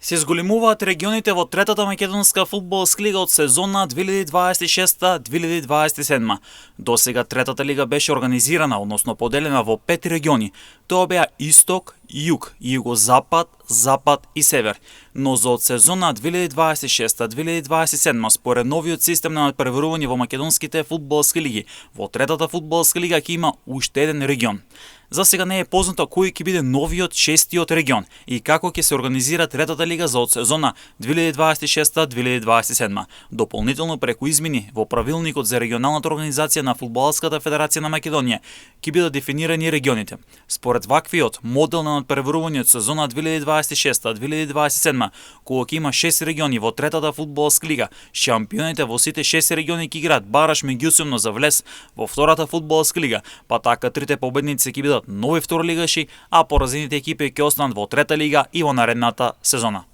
Се зголемуваат регионите во третата македонска фудбалска лига од сезона 2026-2027. Досега третата лига беше организирана, односно поделена во 5 региони. Тоа беа Исток, Југ, Југозапад, Запад и Север. Но за од сезона 2026-2027, според новиот систем на надпреварување во македонските фудбалски лиги, во третата фудбалска лига ќе има уште еден регион. За сега не е познато кој ќе биде новиот шестиот регион и како ќе се организира третата лига за од сезона 2026-2027. Дополнително преку измени во правилникот за регионалната организација на Фудбалската федерација на Македонија ќе бидат дефинирани регионите. Според ваквиот модел на надпреварување од сезона 2026-2027, кога ќе има 6 региони во третата фудбалска лига, шампионите во сите 6 региони ќе играат бараш меѓусебно за влез во втората фудбалска лига, па така трите победници ќе бидат нови второлигаши, а поразените екипи ќе останат во трета лига и во наредната сезона.